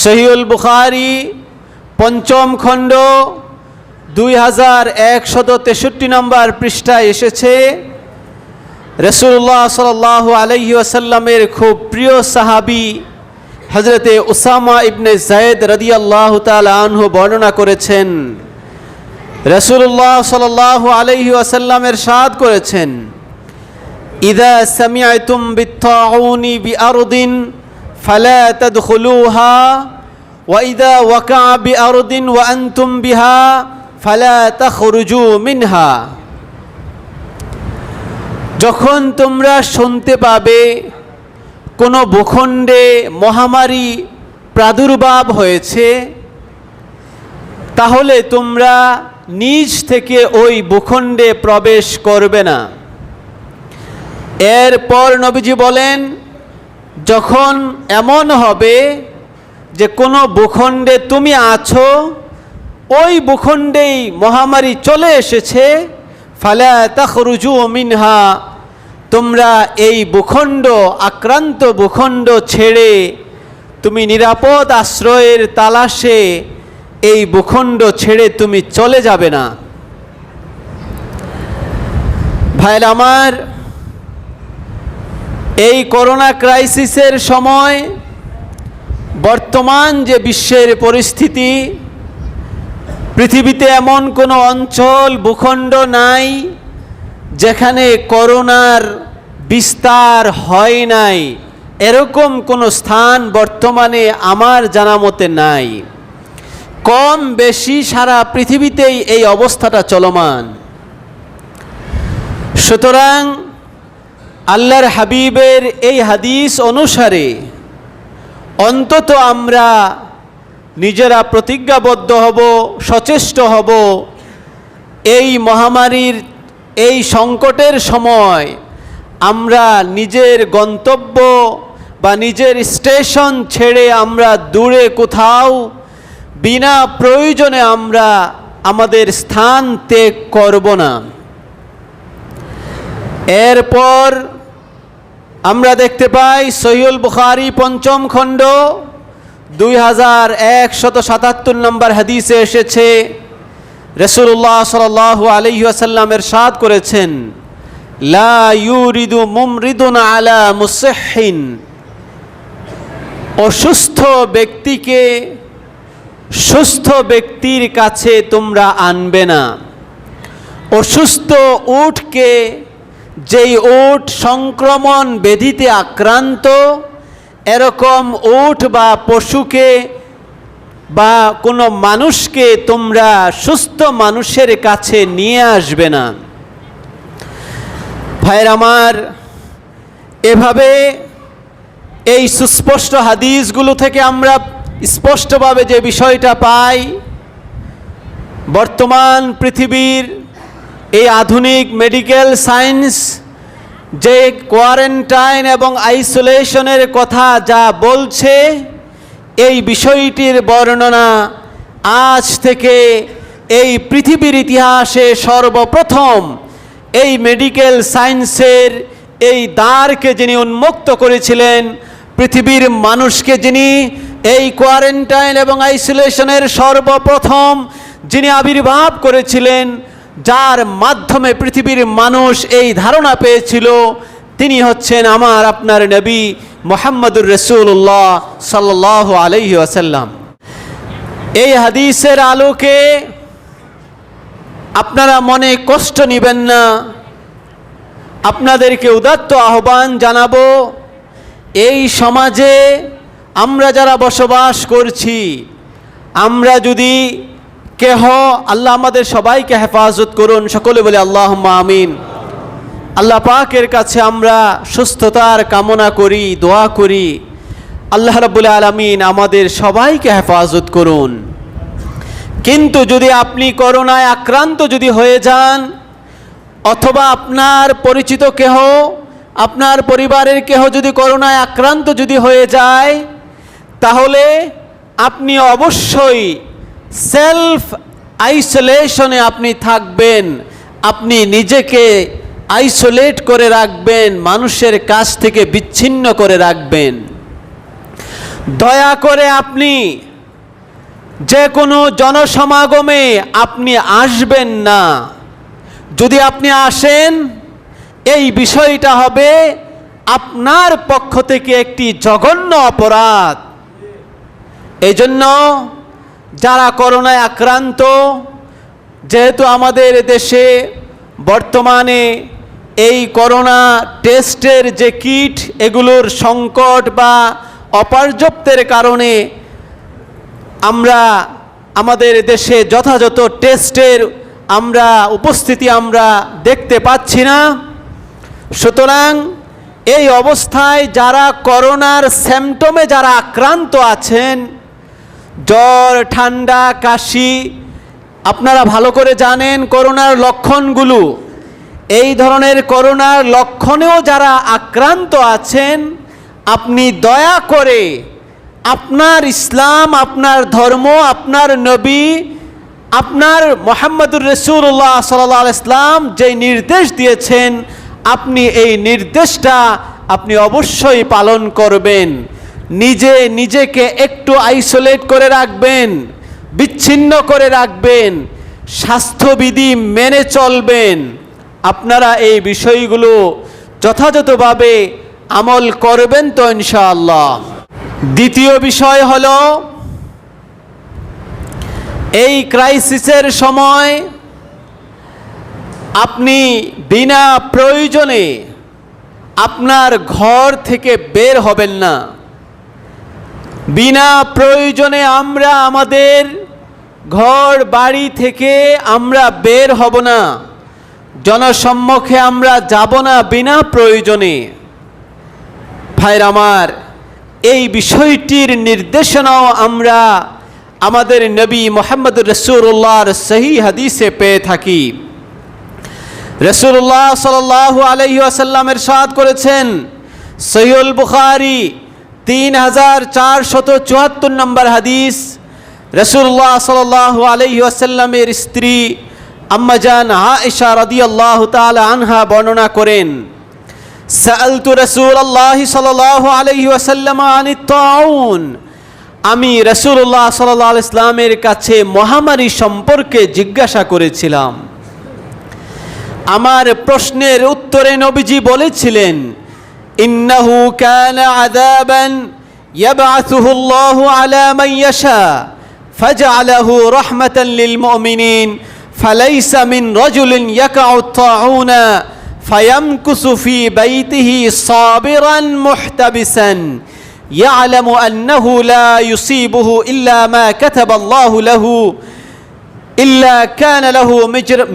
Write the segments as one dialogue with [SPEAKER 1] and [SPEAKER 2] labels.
[SPEAKER 1] সহিহুল বুখারী পঞ্চম খণ্ড 2163 নম্বর পৃষ্ঠায় এসেছে, রাসূলুল্লাহ সাল্লাল্লাহু আলাইহি ওয়াসাল্লামের খুব প্রিয় সাহাবী হযরতে উসামা ইবনে যায়েদ রাদিয়াল্লাহু তাআলা আনহু বর্ণনা করেছেন, রাসূলুল্লাহ সাল্লাল্লাহু আলাইহি ওয়াসাল্লাম ইরশাদ করেছেন, ইযা সামি'তুম বিত-তাউনি বিআরদিন ফালা তাদখুলুহা ওয়া ইযা ওয়াকা'a বিআরদিন ওয়া আনতুম বিহা ফালা তাখরুজু মিনহা। যখন তোমরা শুনতে পাবে কোনো ভূখণ্ডে মহামারী প্রাদুর্ভাব হয়েছে, তাহলে তোমরা নিজ থেকে ওই ভূখণ্ডে প্রবেশ করবে না। এরপর নবীজি বলেন, যখন এমন হবে যে কোনো ভূখণ্ডে তুমি আছো, ওই ভূখণ্ডেই মহামারী চলে এসেছে, ফালা তাখরুজু মিনহা, তোমরা এই ভূখণ্ড আক্রান্ত ভূখণ্ড ছেড়ে তুমি নিরাপদ আশ্রয়ের তালাশে এই ভূখণ্ড ছেড়ে তুমি চলে যাবে না। ভাইরা আমার, এই করোনা ক্রাইসিসের সময় বর্তমান যে বিশ্বের পরিস্থিতি, পৃথিবীতে এমন কোনো অঞ্চল ভূখণ্ড নাই যেখানে করোনার বিস্তার হয় নাই, এরকম কোনো স্থান বর্তমানে আমার জানা মতে নাই। কম বেশি সারা পৃথিবীতেই এই অবস্থাটা চলমান। সুতরাং আল্লাহর হাবিবের এই হাদিস অনুসারে অন্তত আমরা নিজেরা প্রতিজ্ঞাবদ্ধ হব, সচেষ্ট হব, এই মহামারীর এই সংকটের সময় আমরা নিজের গন্তব্য বা নিজের স্টেশন ছেড়ে আমরা দূরে কোথাও বিনা প্রয়োজনে আমরা আমাদের স্থান ত্যাগ করব না। এরপর আমরা দেখতে পাই সহিহুল বুখারী পঞ্চম খণ্ড 2177 নম্বর হাদিসে এসেছে, রাসূলুল্লাহ সাল্লাল্লাহু আলাইহি ওয়াসাল্লাম ইরশাদ করেছেন, লা ইউরিদু মুমরিদুন আলা মুসিহহিন, অসুস্থ ব্যক্তিকে সুস্থ ব্যক্তির কাছে তোমরা আনবে না। অসুস্থ উটকে, যেই উট সংক্রমণ ব্যাধিতে আক্রান্ত, এরকম উট বা পশুকে বা কোনো মানুষকে তোমরা সুস্থ মানুষের কাছে নিয়ে আসবে না। ভাইরা আমার, এভাবে এই সুস্পষ্ট হাদিসগুলো থেকে আমরা স্পষ্টভাবে যে বিষয়টা পাই, বর্তমান পৃথিবীর এই আধুনিক মেডিকেল সায়েন্স যে কোয়ারেন্টাইন এবং আইসোলেশনের কথা যা বলছে, এই বিষয়টির বর্ণনা আজ থেকে এই পৃথিবীর ইতিহাসে সর্বপ্রথম এই মেডিকেল সায়েন্সের এই দ্বারকে যিনি উন্মুক্ত করেছিলেন, পৃথিবীর মানুষকে যিনি এই কোয়ারেন্টাইন এবং আইসোলেশনের সর্বপ্রথম যিনি আবির্ভাব করেছিলেন, যার মাধ্যমে পৃথিবীর মানুষ এই ধারণা পেয়েছিল, তিনি হচ্ছেন আমার আপনার নবী মুহাম্মদুর রাসূলুল্লাহ সাল্লাল্লাহু আলাইহি ওয়াসাল্লাম। এই হাদিসের আলোকে আপনারা মনে কষ্ট নেবেন না। আপনাদেরকে উদাত্ত আহ্বান জানাবো, এই সমাজে আমরা যারা বসবাস করছি, আমরা যদি কেহ, আল্লাহ আমাদের সবাইকে হেফাজত করুন, সকলে বলে আল্লাহুম্মা আমিন। আল্লাহ পাকের কাছে আমরা সুস্থতার কামনা করি, দোয়া করি, আল্লাহ রাব্বুল আলামিন আমাদের সবাইকে হেফাজত করুন। কিন্তু যদি আপনি করোনায় আক্রান্ত যদি হয়ে যান, অথবা আপনার পরিচিত কেহ, আপনার পরিবারের কেহ যদি করোনায় আক্রান্ত যদি হয়ে যায়, তাহলে আপনি অবশ্যই সেলফ আইসোলেশনে আপনি থাকবেন। আপনি নিজেকে আইসোলেট করে রাখবেন, মানুষের কাছ থেকে বিচ্ছিন্ন করে রাখবেন। দয়া করে আপনি যে কোনো জনসমাগমে আপনি আসবেন না। যদি আপনি আসেন, এই বিষয়টা হবে আপনার পক্ষ থেকে একটি জঘন্য অপরাধ। এই জন্য যারা করোনায় আক্রান্ত, যেহেতু আমাদের দেশে বর্তমানে এই করোনা টেস্টের যে কিট, এগুলোর সংকট বা অপর্যাপ্তের কারণে আমরা আমাদের দেশে যথাযথ টেস্টের উপস্থিতি আমরা দেখতে পাচ্ছি না। সুতরাং এই অবস্থায় যারা করোনার সিমটমে যারা আক্রান্ত আছেন, জ্বর, ঠান্ডা, কাশি, আপনারা ভালো করে জানেন করোনার লক্ষণগুলো। এই ধরনের করোনার লক্ষণেও যারা আক্রান্ত আছেন, আপনি দয়া করে আপনার ইসলাম, আপনার ধর্ম, আপনার নবী, আপনার মুহাম্মদুর রাসূলুল্লাহ সাল্লাল্লাহু আলাইহি ওয়াসাল্লাম যে নির্দেশ দিয়েছেন, আপনি এই নির্দেশটা আপনি অবশ্যই পালন করবেন। নিজেকে একটু আইসোলেট করে রাখবেন, বিচ্ছিন্ন করে রাখবেন, স্বাস্থ্যবিধি মেনে চলবেন। আপনারা এই বিষয়গুলো যথাযথভাবে আমল করবেন তো ইনশাআল্লাহ। দ্বিতীয় বিষয় হলো, এই ক্রাইসিসের সময় আপনি বিনা প্রয়োজনে আপনার ঘর থেকে বের হবেন না। বিনা প্রয়োজনে আমরা আমাদের ঘর বাড়ি থেকে আমরা বের হব না, জনসম্মুখে আমরা যাব না বিনা প্রয়োজনে। ভাইরা আমার, এই বিষয়টির নির্দেশনাও আমরা আমাদের নবী মুহাম্মদুর রাসূলুল্লাহর সহিহ হাদিসে পেয়ে থাকি। রাসূলুল্লাহ সাল্লাল্লাহু আলাইহি ওয়াসাল্লাম ইরশাদ করেছেন, সহিহুল বুখারী 3474 নম্বর হাদিস, রাসূলুল্লাহ সাল্লাল্লাহু আলাইহি ওয়াসাল্লামের স্ত্রী আম্মাজান আয়েশা রাদিয়াল্লাহু তাআলা আনহা বর্ণনা করেন, সাআলতু রাসূলুল্লাহ সাল্লাল্লাহু আলাইহি ওয়াসাল্লাম আনিত তাউন, আমি রাসূলুল্লাহ সাল্লাল্লাহু আলাইহি ওয়াসাল্লামের কাছে মহামারী সম্পর্কে জিজ্ঞাসা করেছিলাম। আমার প্রশ্নের উত্তরে নবীজি বলেছিলেন, ইন্নাহু কানা আযাবান ইয়াবআসুহু আল্লাহু আলা মান ইয়াশা ফাজআলাহু রাহমাতান লিল মুমিনিন ফালাইসা মিন রাজুলিন ইয়াকউ আত-তাউনা ফায়ামকুসু ফি বাইতিহি সাবিরান মুহতাবিসান ইয়ালামু আন্নাহু লা ইউসিবুহু ইল্লা মা কাতাবাল্লাহু লাহু ইল্লা কানা লাহু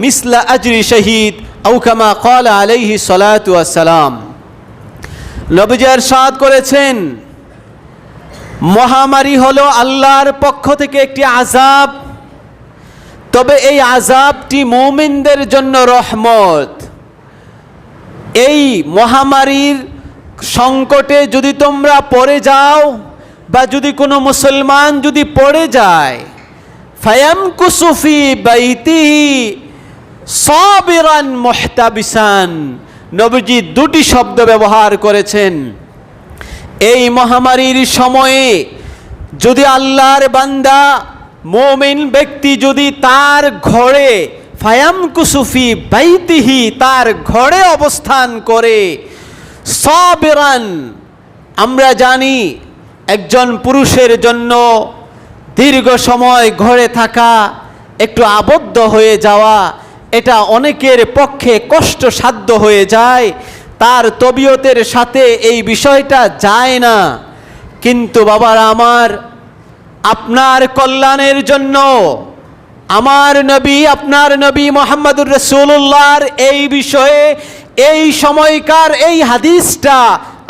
[SPEAKER 1] মিসলা আজরি শাহীদ আও কামা ক্বালা আলাইহি সালাতু ওয়াস সালাম। নবীজি ইরশাদ করেছেন, মহামারী হলো আল্লাহর পক্ষ থেকে একটি আযাব, তবে এই আযাবটি মুমিনদের জন্য রহমত। এই মহামারীর সংকটে যদি তোমরা পড়ে যাও, বা যদি কোনো মুসলমান যদি পড়ে যায়, ফায়ামকুসু ফি বাইতিহি সাবিরান মুহতাবিসান, নবীজি দুটি শব্দ ব্যবহার করেছেন। এই মহামারীর সময়ে যদি আল্লাহর বান্দা মুমিন ব্যক্তি যদি তার ঘরে, ফায়ামকুসু ফি বাইতিহি, তার ঘরে অবস্থান করে, সাবিরান, আমরা জানি একজন পুরুষের জন্য দীর্ঘ সময় ঘরে থাকা, একটু আবদ্ধ হয়ে যাওয়া, এটা অনেকের পক্ষে কষ্টসাধ্য হয়ে যায়, তার তবিয়তের সাথে এই বিষয়টা যায় না। কিন্তু বাবারা আমার, আপনার কল্যাণের জন্য আমার নবী, আপনার নবী মুহাম্মদুর রাসূলুল্লাহর এই বিষয়ে, এই সময়কার এই হাদিসটা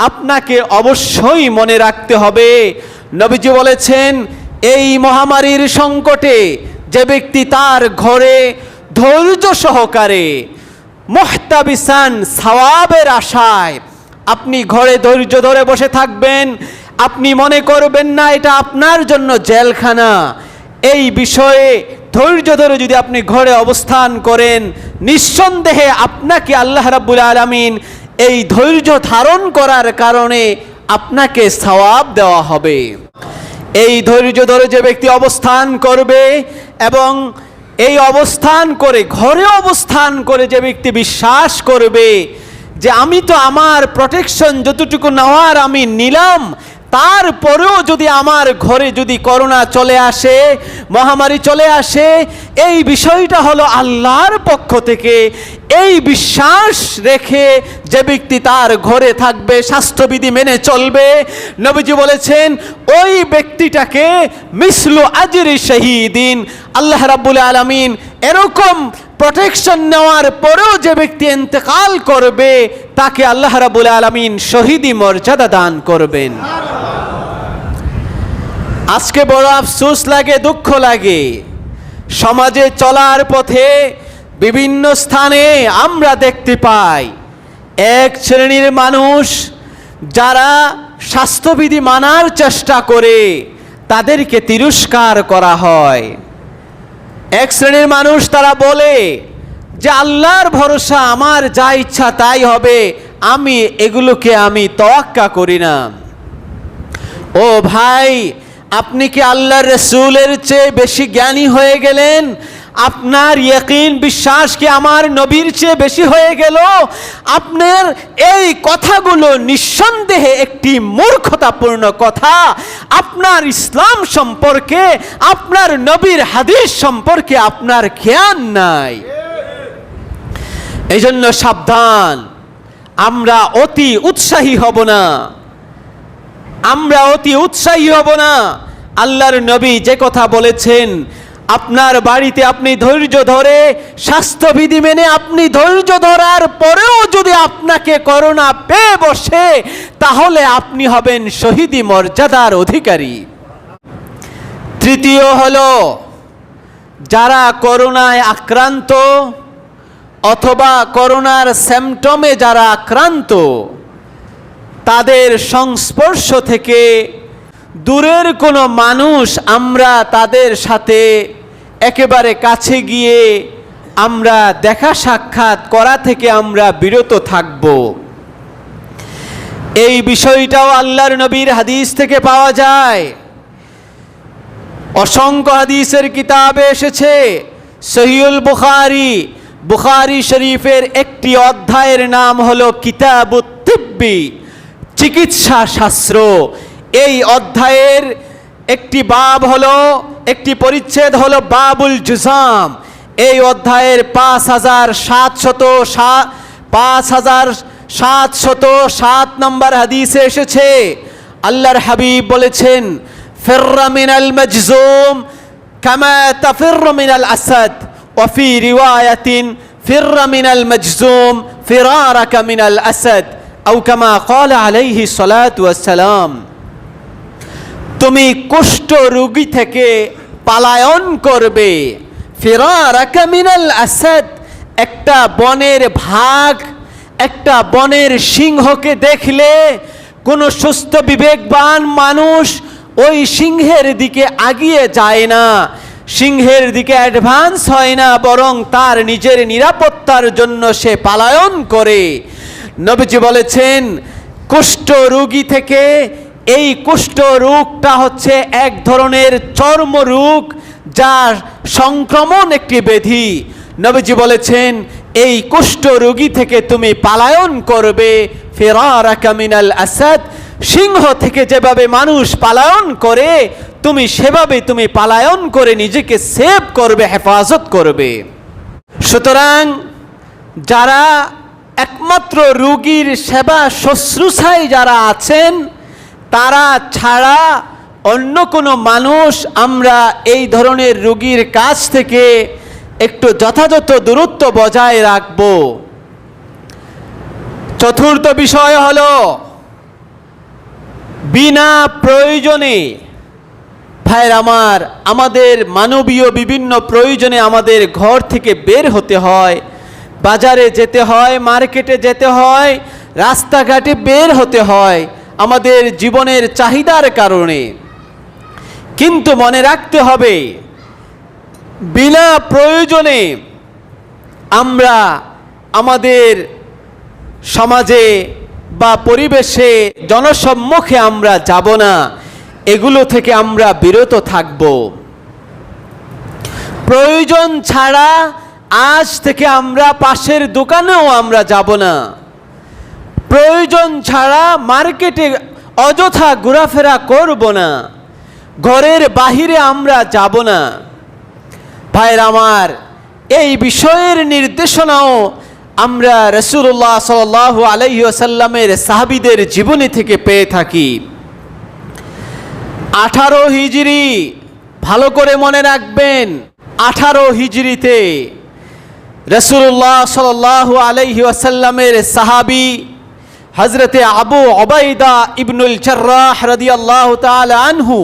[SPEAKER 1] আপনাকে অবশ্যই মনে রাখতে হবে। নবীজি বলেছেন, এই মহামারীর সংকটে যে ব্যক্তি তার ঘরে ধৈর্য সহকারে, মুহতাবিসান, সওয়াবের আশায় আপনি ঘরে ধৈর্য ধরে বসে থাকবেন, আপনি মনে করবেন না এটা আপনার জন্য জেলখানা। এই বিষয়ে ধৈর্য ধরে যদি আপনি ঘরে অবস্থান করেন, নিঃসন্দেহে আপনাকে আল্লাহ রাব্বুল আলামিন এই ধৈর্য ধারণ করার কারণে আপনাকে সওয়াব দেওয়া হবে। এই ধৈর্য ধরে যে ব্যক্তি অবস্থান করবে এবং এই অবস্থান করে ঘরে অবস্থান করে যে ব্যক্তি বিশ্বাস করবে যে আমি তো আমার প্রোটেকশন যতটুকু নেওয়ার আমি নিলাম, তারপরেও যদি আমার ঘরে যদি করোনা চলে আসে, মহামারী চলে আসে, এই বিষয়টা হলো আল্লাহর পক্ষ থেকে। এই বিশ্বাস রেখে যে ব্যক্তি তার ঘরে থাকবে, স্বাস্থ্যবিধি মেনে চলবে, নবীজি বলেছেন ওই ব্যক্তিটাকে মিসলু আজরি শহীদিন, আল্লাহ রাব্বুল আলামিন এরকম প্রোটেকশন নেওয়ার পরেও যে ব্যক্তি ইন্তেকাল করবে তাকে আল্লাহ রাব্বুল আলামিন শহীদি মর্যাদা দান করবেন। আজকে বড় আফসোস লাগে, দুঃখ লাগে, সমাজে চলার পথে বিভিন্ন স্থানে আমরা দেখতে পাই এক শ্রেণীর মানুষ যারা স্বাস্থ্যবিধি মানার চেষ্টা করে তাদেরকে তিরস্কার করা হয়। এক শ্রেণীর মানুষ তারা বলে যে আল্লাহর ভরসা, আমার যা ইচ্ছা তাই হবে, আমি এগুলোকে আমি তোয়াক্কা করি না। ও ভাই, আপনি কি আল্লাহর রাসূলের চেয়ে বেশি জ্ঞানী হয়ে গেলেন? আপনার ইয়াকিন বিশ্বাস কি আমার নবীর চেয়ে বেশি হয়ে গেল? আপনার এই কথাগুলো নিঃসন্দেহে একটি মূর্খতাপূর্ণ কথা। আপনার ইসলাম সম্পর্কে, আপনার নবীর হাদিস সম্পর্কে আপনার জ্ঞান নাই। এই জন্য সাবধান, আমরা অতি উৎসাহী হব না, আমরা অতি উৎসাহী হব না। আল্লাহর নবী যে কথা বলেছেন, আপনার বাড়িতে আপনি ধৈর্য ধরে স্বাস্থ্যবিধি মেনে আপনি ধৈর্য ধরার পরেও যদি আপনাকে করোনা পেয়ে বসে, তাহলে আপনি হবেন শহীদি মর্যাদার অধিকারী। তৃতীয় হলো, যারা করোনায় আক্রান্ত অথবা করোনার সিম্পটমে যারা আক্রান্ত, তাদের সংস্পর্শ থেকে দূরের কোনো মানুষ আমরা তাদের সাথে একেবারে কাছে গিয়ে আমরা দেখা সাক্ষাৎ করা থেকে আমরা বিরত থাকব। এই বিষয়টাও আল্লাহর নবীর হাদিস থেকে পাওয়া যায়। অসংখ্য হাদিসের কিতাবে এসেছে। সহিহুল বুখারী, বুখারী শরীফের একটি অধ্যায়ের নাম হলো কিতাবুত তিব্বি, চিকিৎসা শাস্ত্র। এই অধ্যায়ের একটি বাব হলো, একটি পরিচ্ছেদ হলো বাবুল জুজাম। এই অধ্যায়ের 5707 নম্বর হাদিসে এসেছে, আল্লাহর হাবিব বলেছেন, ফিররা মিনাল মাজজুম কামা তাফিররু মিনাল আসাদ ওয়া ফি রিওয়ায়াতিন ফিররা মিনাল মাজজুম ফিরারাকা মিনাল আসাদ আও কামা ক্বালা আলাইহি সালাতু ওয়াস সালাম। তুমি কুষ্ঠ রোগী থেকে পালায়ন করবে। ফিরারাকা মিনাল আসাদ, একটা বনের ভাগ, একটা বনের সিংহকে দেখলে কোনো সুস্থ বিবেকবান মানুষ ওই সিংহের দিকে আগিয়ে যায় না, সিংহের দিকে অ্যাডভান্স হয় না, বরং তার নিজের নিরাপত্তার জন্য সে পালায়ন করে। নবীজি বলেছেন, কুষ্ঠ রোগী থেকে, এই কুষ্ঠ রোগটা হচ্ছে এক ধরনের চর্মরোগ, যার সংক্রমণ একটি ব্যাধি। নবীজি বলেছেন, এই কুষ্ঠ রোগী থেকে তুমি পালায়ন করবে। ফিরারাকা মিনাল আসাদ, সিংহ থেকে যেভাবে মানুষ পালায়ন করে তুমি সেভাবে তুমি পালায়ন করে নিজেকে সেভ করবে, হেফাজত করবে। সুতরাং যারা একমাত্র রোগীর সেবা শুশ্রূষায় যারা আছেন, তারা ছাড়া অন্য কোনো মানুষ আমরা এই ধরনের রোগীর কাছ থেকে একটু যথাযথ দূরত্ব বজায় রাখব। চতুর্থ বিষয় হলো, বিনা প্রয়োজনে, ভাইয়ের আমার, আমাদের মানবীয় বিভিন্ন প্রয়োজনে আমাদের ঘর থেকে বের হতে হয়, বাজারে যেতে হয়, মার্কেটে যেতে হয়, রাস্তাঘাটে বের হতে হয় আমাদের জীবনের চাহিদার কারণে। কিন্তু মনে রাখতে হবে, বিনা প্রয়োজনে আমরা আমাদের সমাজে বা পরিবেশে জনসম্মুখে আমরা যাব না। এগুলো থেকে আমরা বিরত থাকব। প্রয়োজন ছাড়া আজ থেকে আমরা পাশের দোকানেও আমরা যাব না। প্রয়োজন ছাড়া মার্কেটে অযথা ঘোরাফেরা করব না। ঘরের বাহিরে আমরা যাব না। ভাইরা আমার, এই বিষয়ের নির্দেশনাও আমরা রাসূলুল্লাহ সাল্লাল্লাহু আলাইহি ওয়াসাল্লামের সাহাবীদের জীবনী থেকে পেয়ে থাকি। 18 হিজরি, ভালো করে মনে রাখবেন, 18 হিজরিতে রাসূলুল্লাহ সাল্লাল্লাহু আলাইহি ওয়াসাল্লামের সাহাবী হযরতে আবু উবাইদা ইবনুল জাররাহ রাদিয়াল্লাহু তাআলা আনহু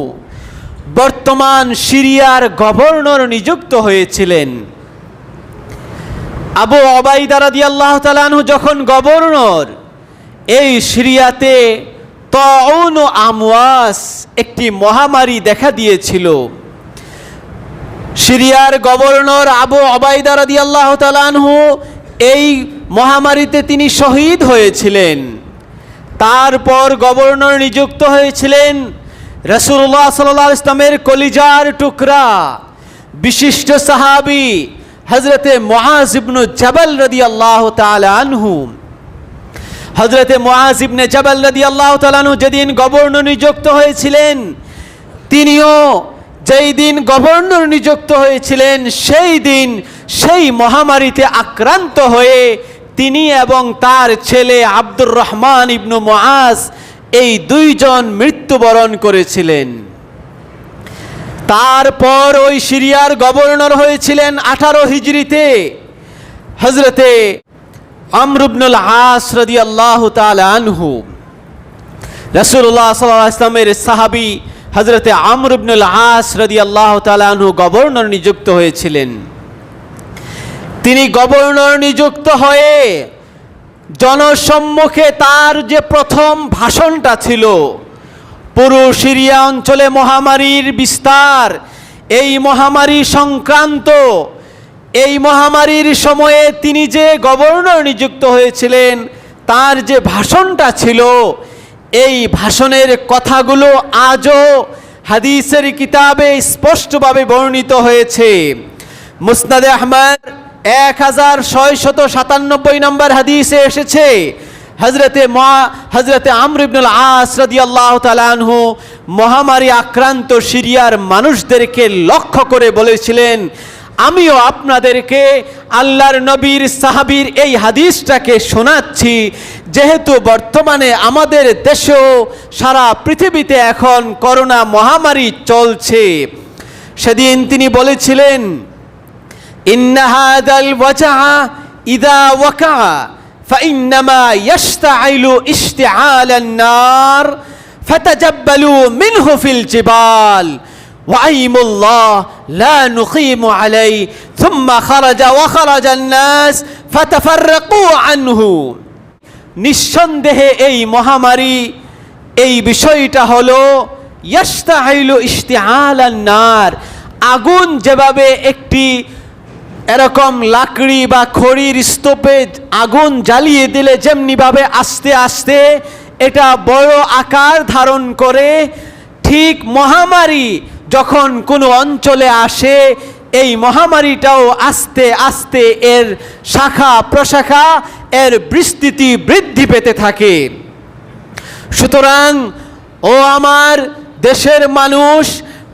[SPEAKER 1] বর্তমান সিরিয়ার গভর্নর নিযুক্ত হয়েছিলেন। আবু উবাইদা রাদিয়াল্লাহু তাআলা আনহু যখন গভর্নর, এই সিরিয়াতে তাউন ও আমওয়াস একটি মহামারী দেখা দিয়েছিল। সিরিয়ার গভর্নর আবু উবাইদা রাদিয়াল্লাহু তাআলা আনহু এই মহামারীতে তিনি শহীদ হয়েছিলেন। তারপর গভর্নর নিযুক্ত হয়েছিলেন রাসূলুল্লাহ সাল্লাল্লাহু আলাইহি ওয়াসাল্লামের কলিজার টুকরা বিশিষ্ট সাহাবী হযরতে মুআজ ইবনে জাবাল রাদিয়াল্লাহু তাআলা আনহু। হযরতে মুআজ ইবনে জাবাল রাদিয়াল্লাহু তাআলা আনহু যেদিন গভর্নর নিযুক্ত হয়েছিলেন, তিনিও যেই দিন গভর্নর নিযুক্ত হয়েছিলেন সেই দিন সেই মহামারীতে আক্রান্ত হয়ে তিনি এবং তার ছেলে আব্দুর রহমান ইবনে মুআজ এই দুইজন মৃত্যুবরণ করেছিলেন। তারপর ওই সিরিয়ার গভর্নর হয়েছিলেন 18 হিজরিতে হযরতে আমর ইবনুল আস রাদিয়াল্লাহু তাআলা আনহু। রাসূলুল্লাহ সাল্লাল্লাহু আলাইহি ওয়াসাল্লামের সাহাবী হযরতে আমর ইবনুল আস রাদিয়াল্লাহু তাআলা আনহু গভর্নর নিযুক্ত হয়েছিলেন। তিনি গভর্নর নিযুক্ত হয়ে জনসম্মুখে তার যে প্রথম ভাষণটা ছিল, পুরো সিরিয়া অঞ্চলে মহামারীর বিস্তার, এই মহামারী সংক্রান্ত, এই মহামারীর সময়ে তিনি যে গভর্নর নিযুক্ত হয়েছিলেন তার যে ভাষণটা ছিল, এই ভাষণের কথাগুলো আজও হাদিসের কিতাবে স্পষ্টভাবে বর্ণিত হয়েছে। মুসনাদে আহমদ 1697 নম্বর হাদিসে এসেছে, হযরতে আমর ইবনুল আস রাদিয়াল্লাহু তাআলা আনহু মহামারী আক্রান্ত সিরিয়ার মানুষদেরকে লক্ষ্য করে বলেছিলেন, আমিও আপনাদেরকে আল্লাহর নবীর সাহাবীর এই হাদিসটাকে শোনাচ্ছি, যেহেতু বর্তমানে আমাদের দেশেও সারা পৃথিবীতে এখন করোনা মহামারী চলছে। সেদিন তিনি বলেছিলেন, ইন্না হাদাল ওয়াজা ইযা ওয়াকা ফাইন্নামা ইয়াশতাইলু ইশতিআলান নার ফাতাজাব্বালু মিনহু ফিল জিবাল وأيم الله لا نقيم عليه ثم خرج وخرج الناس فتفرقوا عنه। নিঃসন্দেহে এই মহামারী, এই বিষয়টা হলো ইয়াশতাইলু ইশতিআলান নার, আগুন যেভাবে একটি এরকম লাকড়ি বা খড়ির স্তূপে আগুন জ্বালিয়ে দিলে যেমনিভাবে আস্তে আস্তে এটা বড় আকার ধারণ করে, ঠিক মহামারী যখন কোনো অঞ্চলে আসে, এই মহামারীটাও আস্তে আস্তে এর শাখা প্রশাখা, এর বিস্তৃতি বৃদ্ধি পেতে থাকে। সুতরাং ও আমার দেশের মানুষ,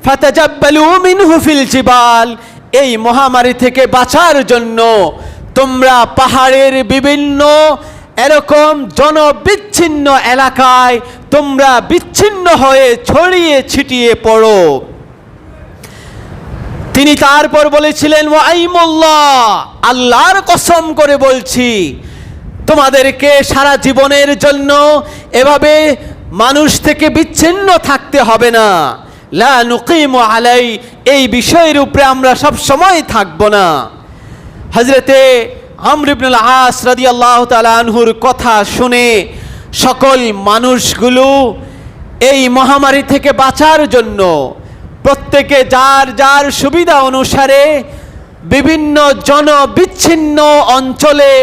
[SPEAKER 1] ফাতাজাব্বালু মিনহু ফিল জিবাল, এই মহামারী থেকে বাঁচার জন্য তোমরা পাহাড়ের বিভিন্ন এরকম জনবিচ্ছিন্ন এলাকায় তোমরা বিচ্ছিন্ন হয়ে ছড়িয়ে ছিটিয়ে পড়ো। তিনি তারপর বলেছিলেন, ওয়াইমুল্লাহ, আল্লাহর কসম করে বলছি, তোমাদেরকে সারা জীবনের জন্য এভাবে মানুষ থেকে বিচ্ছিন্ন থাকতে হবে না। লা নুকিমু আলাই, এই বিষয়ের উপরে আমরা সব সময় থাকব না। হযরতে আমর ইবনুল আস রাদিয়াল্লাহু তাআলা আনহুর কথা শুনে সকল মানুষগুলো এই মহামারী থেকে বাঁচার জন্য প্রত্যেকে যার যার সুবিধা অনুসারে বিভিন্ন জনবিচ্ছিন্ন অঞ্চলে,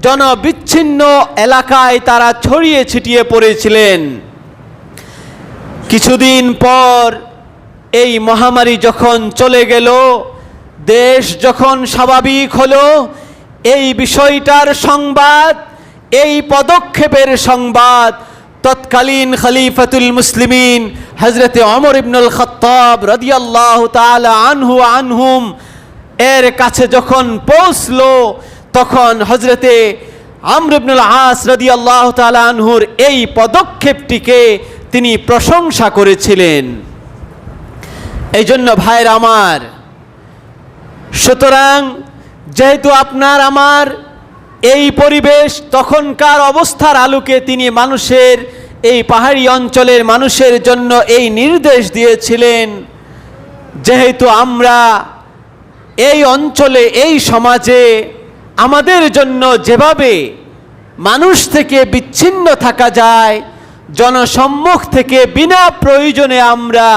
[SPEAKER 1] জনবিচ্ছিন্ন এলাকায় তারা ছড়িয়ে ছিটিয়ে পড়েছিলেন। কিছুদিন পর এই মহামারী যখন চলে গেল, দেশ যখন স্বাভাবিক হলো, এই বিষয়টার সংবাদ, এই পদক্ষেপের সংবাদ তৎকালীন খলিফাতুল মুসলিমিন হযরতে ওমর ইবনুল খাত্তাব রাদিয়াল্লাহু তাআলা আনহু আনহুম এর কাছে যখন পৌঁছলো, তখন হযরতে আমর ইবনুল আস রাদিয়াল্লাহু তাআলা আনহুর এই পদক্ষেপটিকে তিনি প্রশংসা করেছিলেন। এই জন্য ভাইয়ের আমার, সুতরাং যেহেতু আপনার আমার এই পরিবেশ তখনকার অবস্থার আলোকে তিনি মানুষের, এই পাহাড়ি অঞ্চলের মানুষের জন্য এই নির্দেশ দিয়েছিলেন, যেহেতু আমরা এই অঞ্চলে, এই সমাজে আমাদের জন্য যেভাবে মানুষ থেকে বিচ্ছিন্ন থাকা যায়, জনসম্মুখ থেকে বিনা প্রয়োজনে আমরা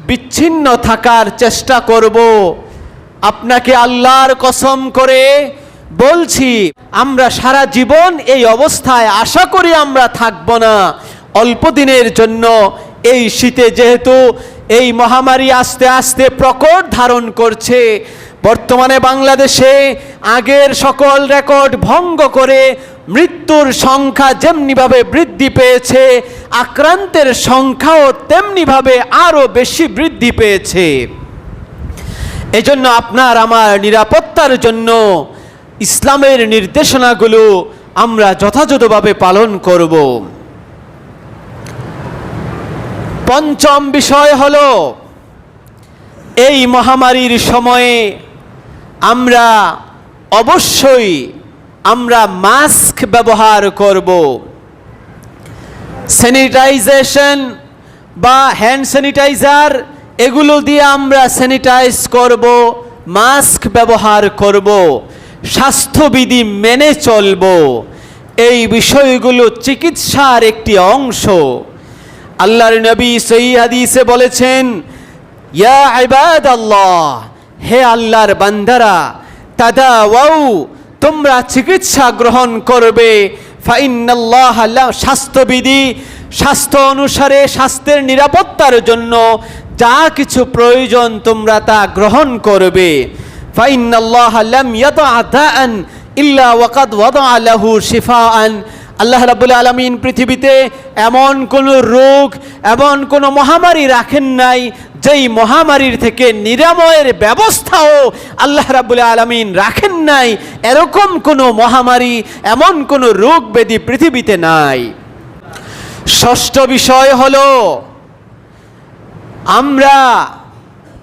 [SPEAKER 1] বিচ্ছিন্ন থাকার চেষ্টা করব। আপনাকে আল্লাহর কসম করে বলছি, আমরা সারা জীবন এই অবস্থায় আশা করি আমরা থাকব না। অল্প দিনের জন্য এই শীতে যেহেতু এই মহামারী আস্তে আস্তে প্রকট ধারণ করছে, বর্তমানে বাংলাদেশে আগের সকল রেকর্ড ভঙ্গ করে মৃত্যুর সংখ্যা যেমনিভাবে বৃদ্ধি পেয়েছে, আক্রান্তের সংখ্যাও তেমনিভাবে আরও বেশি বৃদ্ধি পেয়েছে। এজন্য আপনার আমার নিরাপত্তার জন্য ইসলামের নির্দেশনাগুলো আমরা যথাযথভাবে পালন করব। পঞ্চম বিষয় হলো, এই মহামারীর সময়ে আমরা অবশ্যই মাস্ক ব্যবহার করব। স্যানিটাইজেশন বা হ্যান্ড স্যানিটাইজার এগুলো দিয়ে আমরা স্যানিটাইজ করব, মাস্ক ব্যবহার করব, স্বাস্থ্যবিধি মেনে চলব। এই বিষয়গুলো চিকিৎসার একটি অংশ। আল্লাহর নবী সহিহ হাদিসে বলেছেন, ইয়া ইবাদাল্লাহ, হে আল্লাহর বান্দারা, তাদাওয়াউ, তোমরা চিকিৎসা গ্রহণ করবে, ফাইন্নাল্লাহ, স্বাস্থ্যবিধি, স্বাস্থ্য অনুসারে স্বাস্থ্যের নিরাপত্তার জন্য যা কিছু প্রয়োজন তোমরা তা গ্রহণ করবে। ফাইন্নাল্লাহ লাম ইয়াদা দাআন ইল্লা ওয়াকাদ ওয়াদা লাহু শিফাআন। আল্লাহ রাব্বুল আলামিন পৃথিবীতে এমন কোনো রোগ, এমন কোনো মহামারী রাখেন নাই যেই মহামারীর থেকে নিরাময়ের ব্যবস্থাও আল্লাহ রাব্বুল আলামিন রাখেন নাই। এরকম কোনো মহামারী, এমন কোনো রোগ ব্যাধি পৃথিবীতে নাই। ষষ্ঠ বিষয় হলো, আমরা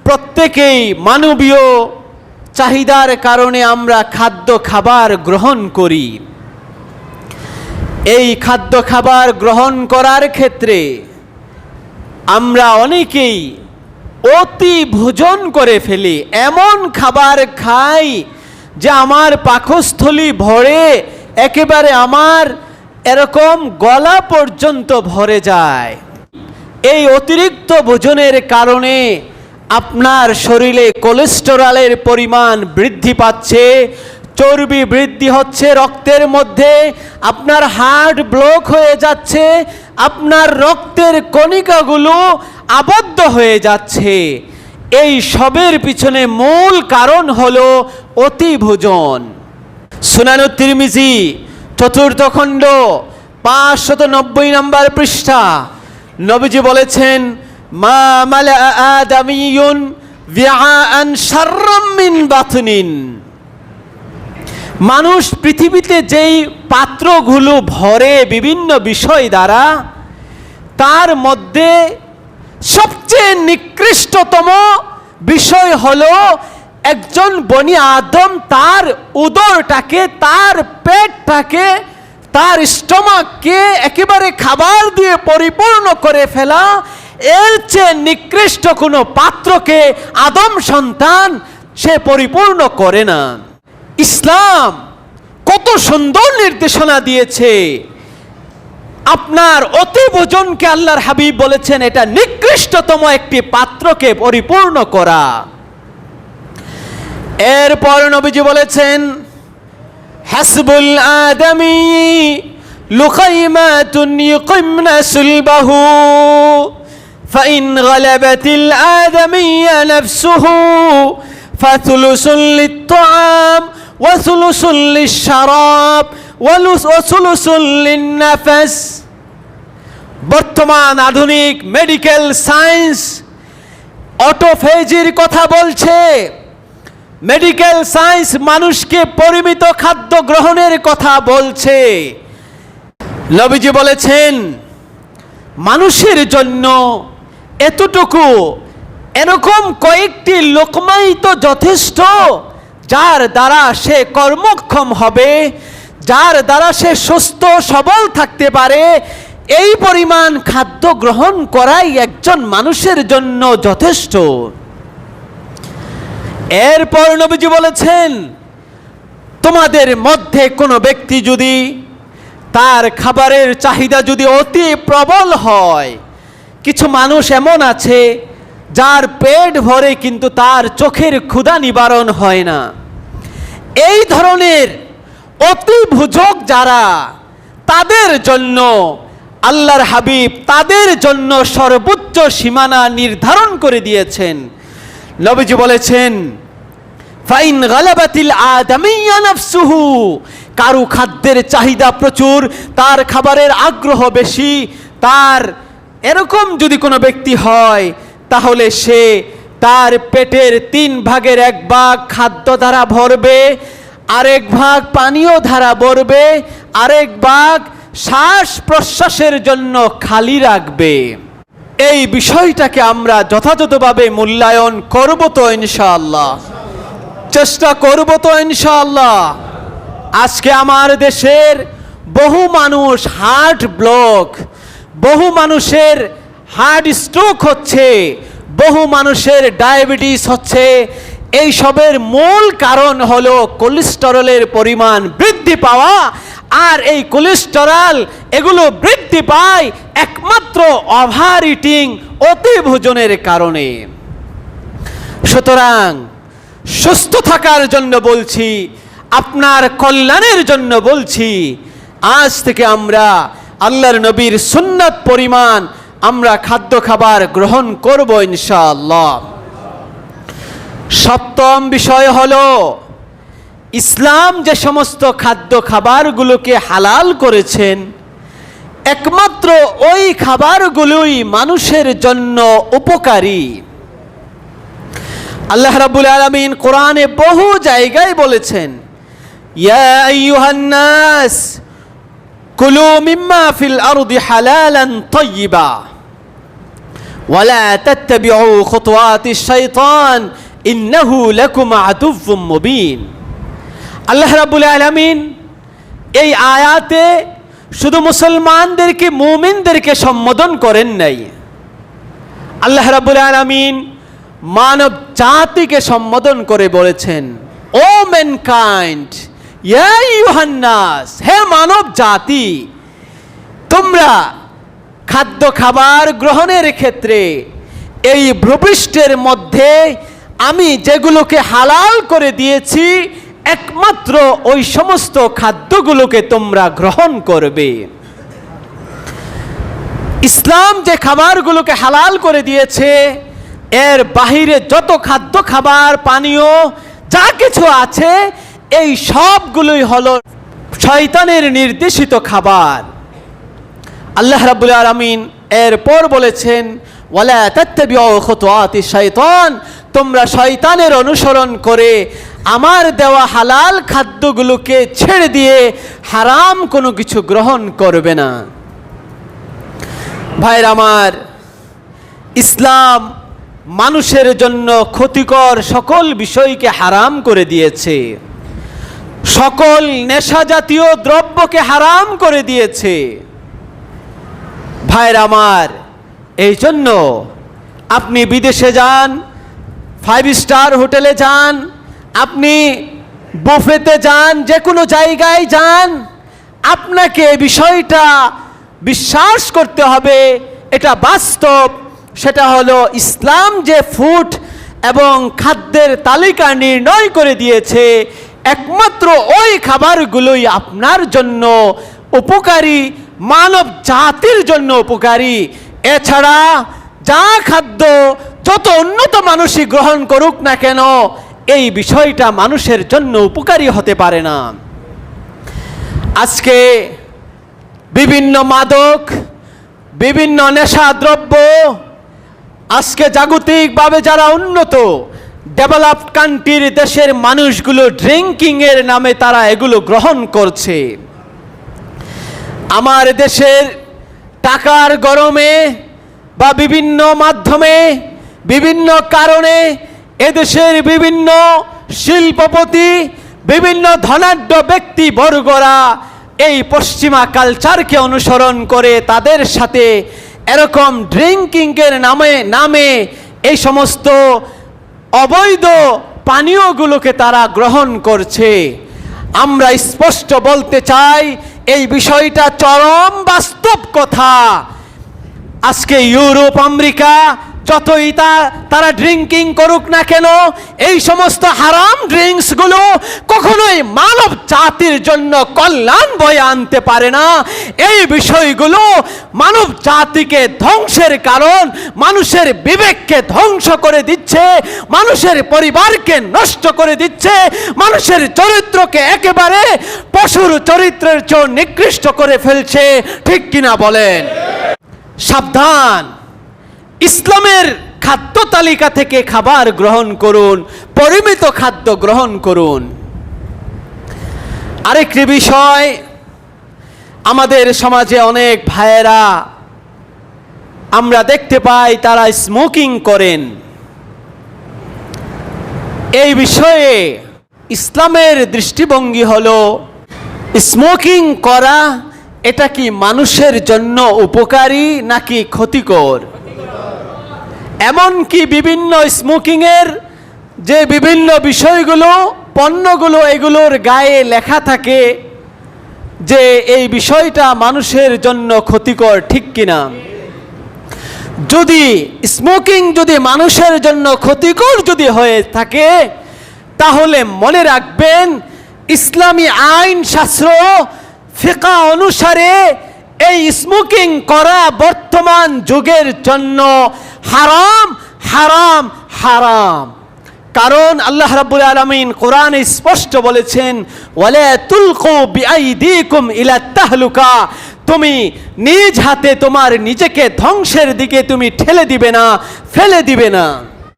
[SPEAKER 1] প্রত্যেকেই মানবীয় চাহিদার কারণে আমরা খাদ্য খাবার গ্রহণ করি। এই খাদ্য খাবার গ্রহণ করার ক্ষেত্রে আমরা অনেকেই অতি ভোজন করে ফেলি, এমন খাবার খাই যে আমার পাকস্থলী ভরে একেবারে আমার এরকম গলা পর্যন্ত ভরে যায়। এই অতিরিক্ত ভোজনের কারণে আপনার শরীরে কোলেস্টেরলের পরিমাণ বৃদ্ধি পাচ্ছে, চর্বি বৃদ্ধি হচ্ছে রক্তের মধ্যে, আপনার হার্ট ব্লক হয়ে যাচ্ছে, আপনার রক্তের কণিকাগুলো আবদ্ধ হয়ে যাচ্ছে। এই সবের পিছনে মূল কারণ হলো অতি ভোজন। সুনানুত তিরমিজি 4th খণ্ড 590 নম্বর পৃষ্ঠা, নবীজি বলেছেন, মা মালা আদামিয়ুন বিআআন শাররাম মিন বাতনিন। মানুষ পৃথিবীতে যেই পাত্রগুলো ভরে বিভিন্ন বিষয় দ্বারা, তার মধ্যে সবচেয়ে নিকৃষ্টতম বিষয় হলো একজন বনি আদম তার উদরটাকে, তার পেটটাকে, তার স্টমাককে একেবারে খাবার দিয়ে পরিপূর্ণ করে ফেলা। এর চেয়ে নিকৃষ্ট কোনো পাত্রকে আদম সন্তান সে পরিপূর্ণ করে না। ইসলাম কত সুন্দর নির্দেশনা দিয়েছে। আপনার অতি ভোজনকে আল্লাহর হাবিব বলেছেন এটা নিকৃষ্টতম একটি পাত্রকে পরিপূর্ণ করা। এরপর নবীজি বলেছেন, হাসবুল আদমি লুকাইমাতুন ইউকিমনা সুলবাহু। فإن غلبت الآدمي نفسه فثلث للطعام وثلث للشراب وثلث للنفس। বর্তমান আধুনিক মেডিকেল সায়েন্স অটোফেজির কথা বলছে। মেডিকেল সায়েন্স মানুষকে পরিমিত খাদ্য গ্রহণের কথা বলছে। নবীজি বলেছেন মানুষের জন্য এতটুকু, এরকম কয়েকটি লোকমাই তো যথেষ্ট, যার দ্বারা সে কর্মক্ষম হবে, যার দ্বারা সে সুস্থ সবল থাকতে পারে। এই পরিমাণ খাদ্য গ্রহণ করাই একজন মানুষের জন্য যথেষ্ট। এরপর নবীজি বলেছেন তোমাদের মধ্যে কোনো ব্যক্তি যদি তার খাবারের চাহিদা যদি অতি প্রবল হয়, কিছু মানুষ এমন আছে যার পেট ভরে কিন্তু তার চোখের ক্ষুধা নিবারণ হয় না, এই ধরনের অতি ভোজক যারা, তাদের জন্য আল্লাহর হাবিব তাদের জন্য সর্বোচ্চ সীমানা নির্ধারণ করে দিয়েছেন। নবীজি বলেছেন ফাইন গালাবাতিল আদামিয়া নাফসুহু, কারো খাদ্যের চাহিদা প্রচুর, তার খাবারের আগ্রহ বেশি, তার এরকম যদি কোনো ব্যক্তি হয়, তাহলে সে তার পেটের 3 ভাগের 1 ভাগ খাদ্য দ্বারা ভরবে, আরেক ভাগ পানীয় দ্বারা ভরবে, আরেক ভাগ শ্বাস প্রশ্বাসের জন্য খালি রাখবে। এই বিষয়টাকে আমরা যথাযথভাবে মূল্যায়ন করব তো ইনশাআল্লাহ, চেষ্টা করব তো ইনশাআল্লাহ। আজকে আমার দেশের বহু মানুষ হার্ট ব্লক, বহু মানুষের হার্ট স্ট্রোক হচ্ছে, বহু মানুষের ডায়াবেটিস হচ্ছে। এই সবের মূল কারণ হলো কোলেস্টেরলের পরিমাণ বৃদ্ধি পাওয়া। আর এই কোলেস্টেরল এগুলো বৃদ্ধি পায় একমাত্র ওভার ইটিং, অতি ভোজনের কারণে। সুতরাং সুস্থ থাকার জন্য বলছি, আপনার কল্যাণের জন্য বলছি, আজ থেকে আমরা আল্লাহর নবীর সুন্নাত পরিমাণ আমরা খাদ্য খাবার গ্রহণ করব ইনশাআল্লাহ। সপ্তম বিষয় হলো ইসলাম যে সমস্ত খাদ্য খাবারগুলোকে হালাল করেছেন, একমাত্র ওই খাবারগুলোই মানুষের জন্য উপকারী। আল্লাহ রাব্বুল আলামিন কোরআনে বহু জায়গায় বলেছেন ইয়া আইয়ুহান নাস কুলু মিম্মা ফিল আরদি হালালান তাইয়্যিবা ওয়ালা তাত্তাবিউ খুতুওয়াতিশ শাইতান ইন্নাহু লাকুম আদুউম মুবিন। আল্লাহ রাব্বুল আলামিন এই আয়াতে শুধু মুসলমানদেরকে, মুমিনদেরকে সম্বোধন করেন নাই, আল্লাহ রাব্বুল আলামিন মানব জাতিকে সম্বোধন করে বলেছেন ও ম্যানকাইন্ড, ইয়া আইয়ুহান নাস, হে মানব জাতি, তোমরা খাদ্য খাবার গ্রহণের ক্ষেত্রে এই ভূপৃষ্ঠের মধ্যে আমি যেগুলোকে হালাল করে দিয়েছি, একমাত্র ওই সমস্ত খাদ্যগুলোকে তোমরা গ্রহণ করবে। ইসলাম যে খাবারগুলোকে হালাল করে দিয়েছে, এর বাহিরে যত খাদ্য খাবার পানীয় যা কিছু আছে, এই সবগুলোই হলো শয়তানের নির্দেশিত খাবার। আল্লাহ রাব্বুল আলামিন এরপর বলেছেন ওয়ালা তাত্তাবিউ খুতুওয়াতিশ শাইতান, তোমরা শয়তানের অনুসরণ করে আমার দেওয়া হালাল খাদ্যগুলোকে ছেড়ে দিয়ে হারাম কোনো কিছু গ্রহণ করবে না। ভাইরা আমার, ইসলাম মানুষের জন্য ক্ষতিকর সকল বিষয়কে হারাম করে দিয়েছে, সকল নেশা জাতীয় দ্রব্যকে হারাম করে দিয়েছে। ভাইরা আমার, এই জন্য আপনি বিদেশে যান, 5 স্টার হোটেলে যান, আপনি বুফেতে যান, যে কোনো জায়গায় যান, আপনাকে বিষয়টা বিশ্বাস করতে হবে, এটা বাস্তব। সেটা হলো ইসলাম যে ফুড এবং খাদ্যের তালিকা নির্ণয় করে দিয়েছে, একমাত্র ওই খাবারগুলোই আপনার জন্য উপকারী, মানব জাতির জন্য উপকারী। এছাড়া যা খাদ্য যত উন্নত মানুষই গ্রহণ করুক না কেন, এই বিষয়টা মানুষের জন্য উপকারী হতে পারে না। আজকে বিভিন্ন মাদক, বিভিন্ন নেশাদ্রব্য, আজকে জাগতিকভাবে যারা উন্নত ডেভেলপড কান্ট্রির দেশের মানুষগুলো ড্রিঙ্কিংয়ের নামে তারা এগুলো গ্রহণ করছে। আমার দেশের টাকার গরমে বা বিভিন্ন মাধ্যমে বিভিন্ন কারণে এদেশের বিভিন্ন শিল্পপতি, বিভিন্ন ধনাঢ্য ব্যক্তিবর্গরা এই পশ্চিমা কালচারকে অনুসরণ করে তাদের সাথে এরকম ড্রিঙ্কিংয়ের নামে এই সমস্ত অবৈধ পানীয়গুলোকে তারা গ্রহণ করছে। আমরা স্পষ্ট বলতে চাই এই বিষয়টা চরম বাস্তব কথা। আজকে ইউরোপ, আমেরিকা যতই তারা ড্রিঙ্কিং করুক না কেন, এই সমস্ত হারাম ড্রিঙ্কসগুলো কখনোই মানব জাতির জন্য কল্যাণ বয়ে আনতে পারে না। এই বিষয়গুলো মানব জাতিকে ধ্বংসের কারণ, মানুষের বিবেককে ধ্বংস করে দিচ্ছে, মানুষের পরিবারকে নষ্ট করে দিচ্ছে, মানুষের চরিত্রকে একেবারে পশুর চরিত্রের চেয়ে নিকৃষ্ট করে ফেলছে। ঠিক কিনা বলেন? সাবধান, ইসলামের খাদ্য তালিকা থেকে খাবার গ্রহণ করুন, পরিমিত খাদ্য গ্রহণ করুন। আরেকটি বিষয়, আমাদের সমাজে অনেক ভাইয়েরা আমরা দেখতে পাই তারা স্মোকিং করেন। এই বিষয়ে ইসলামের দৃষ্টিভঙ্গি হলো স্মোকিং করা এটা কি মানুষের জন্য উপকারী নাকি ক্ষতিকর? এমনকি বিভিন্ন স্মোকিংয়ের যে বিভিন্ন বিষয়গুলো, পণ্যগুলো, এগুলোর গায়ে লেখা থাকে যে এই বিষয়টা মানুষের জন্য ক্ষতিকর। ঠিক কিনা? যদি স্মোকিং যদি মানুষের জন্য ক্ষতিকর যদি হয়ে থাকে, তাহলে মনে রাখবেন ইসলামী আইন শাস্ত্র ফিকহ অনুসারে এই স্মোকিং করা বর্তমান যুগের জন্য হারাম, হারাম, হারাম। কারণ আল্লাহ রাব্বুল আলামিন কোরআনে স্পষ্ট বলেছেন, ওয়ালা তুলকু বিআইদিকুম ইলা তাহলুকা, তুমি নিজ হাতে তোমার নিজেকে ধ্বংসের দিকে তুমি ঠেলে দিবে না, ফেলে দিবে না।